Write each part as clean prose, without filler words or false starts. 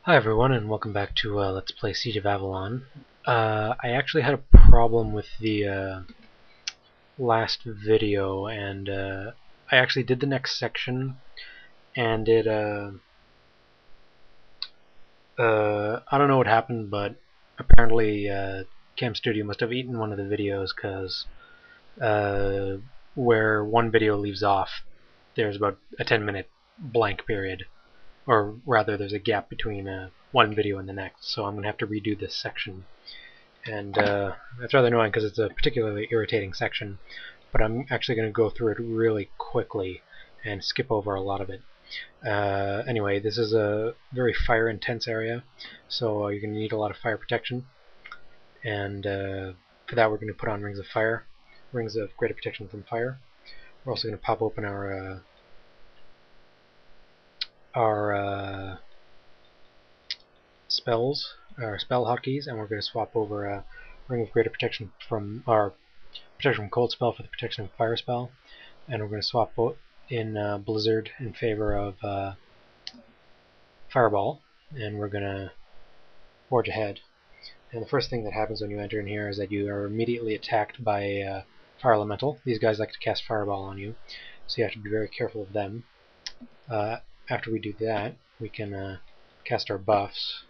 Hi everyone, and welcome back to Let's Play Siege of Avalon. I actually had a problem with the last video, and I actually did the next section, and it I don't know what happened, but apparently Cam Studio must have eaten one of the videos, because where one video leaves off, there's about a 10-minute blank period. Or rather, there's a gap between one video and the next, so I'm going to have to redo this section. And that's rather annoying because it's a particularly irritating section, but I'm actually going to go through it really quickly and skip over a lot of it. Anyway, this is a very fire-intense area, so you're going to need a lot of fire protection. And for that, we're going to put on Rings of Fire, Rings of Greater Protection from Fire. We're also going to pop open our spells, our spell hotkeys, and we're going to swap over a Ring of Greater Protection from our Protection from Cold spell for the Protection from Fire spell, and we're going to swap in Blizzard in favor of Fireball, and we're going to forge ahead. And the first thing that happens when you enter in here is that you are immediately attacked by a Fire Elemental. These guys like to cast Fireball on you, so you have to be very careful of them. After we do that, we can cast our buffs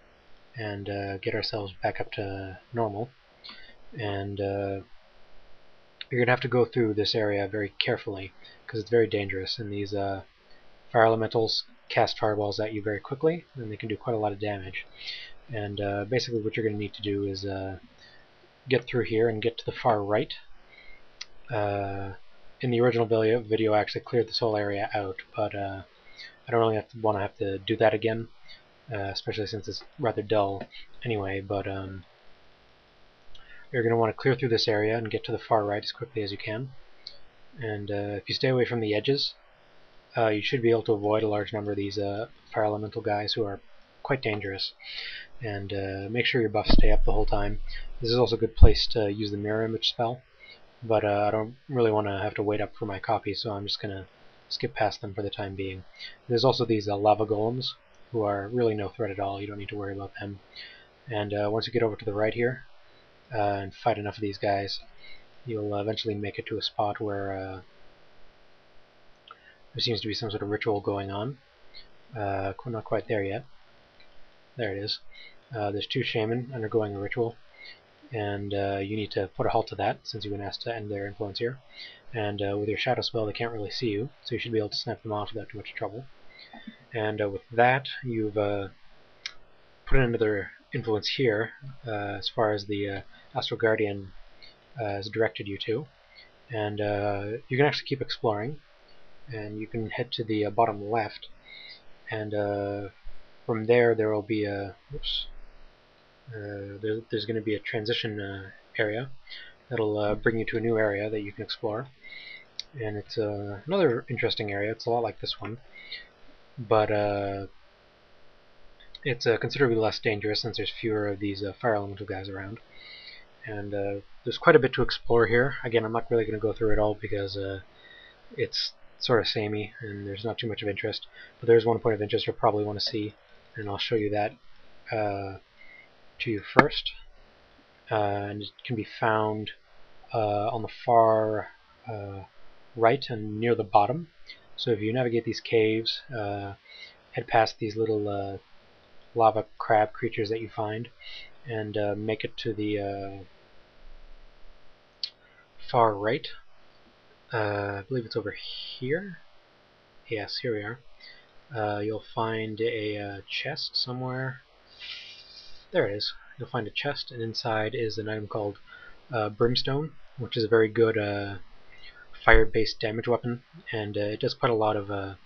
and get ourselves back up to normal. And you're going to have to go through this area very carefully because it's very dangerous, and these fire elementals cast fireballs at you very quickly, and they can do quite a lot of damage. And basically what you're going to need to do is get through here and get to the far right. In the original video I actually cleared this whole area out, but I don't really want to have to do that again, especially since it's rather dull anyway. But you're going to want to clear through this area and get to the far right as quickly as you can. And if you stay away from the edges, you should be able to avoid a large number of these fire elemental guys who are quite dangerous. And make sure your buffs stay up the whole time. This is also a good place to use the mirror image spell, but I don't really want to have to wait up for my copy, so I'm just going to skip past them for the time being. There's also these lava golems, who are really no threat at all. You don't need to worry about them. And once you get over to the right here and fight enough of these guys, you'll eventually make it to a spot where there seems to be some sort of ritual going on. Not quite there yet. There it is. There's two shaman undergoing a ritual, and you need to put a halt to that since you've been asked to end their influence here. And with your shadow spell, they can't really see you, so you should be able to snap them off without too much trouble. And with that, you've put another influence here as far as the Astral Guardian has directed you to. And you can actually keep exploring, and you can head to the bottom left, and from there will be a there's going to be a transition area that'll bring you to a new area that you can explore. And it's another interesting area. It's a lot like this one, but it's considerably less dangerous since there's fewer of these fire elemental guys around. And there's quite a bit to explore here. Again, I'm not really going to go through it all because it's sort of samey and there's not too much of interest. But there's one point of interest you'll probably want to see, and I'll show you that to you first. And it can be found on the far right and near the bottom. So if you navigate these caves, head past these little lava crab creatures that you find, and make it to the far right. I believe it's over here. Yes, here we are. You'll find a chest somewhere. There it is. You'll find a chest, and inside is an item called Brimstone, which is a very good fire-based damage weapon, and it does quite a lot of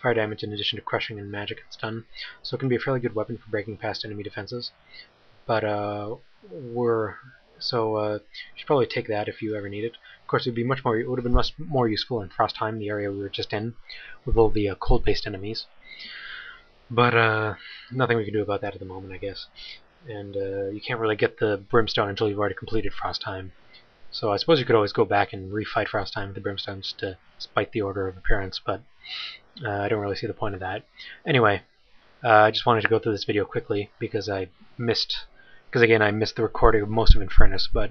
fire damage in addition to crushing and magic and stun, so it can be a fairly good weapon for breaking past enemy defenses. But you should probably take that if you ever need it. Of course, it would have been much more useful in Frostheim, the area we were just in, with all the cold-based enemies. But nothing we can do about that at the moment, I guess. And you can't really get the Brimstone until you've already completed Frostheim. So I suppose you could always go back and refight Frostheim with the Brimstone just to spite the order of appearance, but I don't really see the point of that. Anyway, I just wanted to go through this video quickly because I missed the recording of most of Infernus, but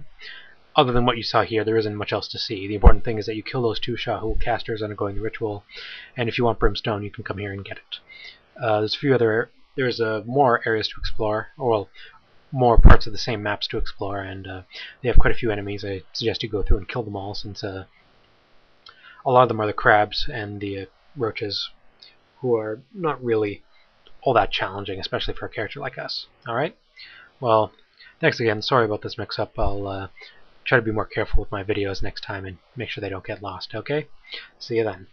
other than what you saw here, there isn't much else to see. The important thing is that you kill those 2 Shahu casters undergoing the ritual, and if you want Brimstone, you can come here and get it. There's a few other, more areas to explore, or well, more parts of the same maps to explore, and they have quite a few enemies. I suggest you go through and kill them all, since a lot of them are the crabs and the roaches, who are not really all that challenging, especially for a character like us. Alright? Well, thanks again. Sorry about this mix-up. I'll try to be more careful with my videos next time and make sure they don't get lost, okay? See you then.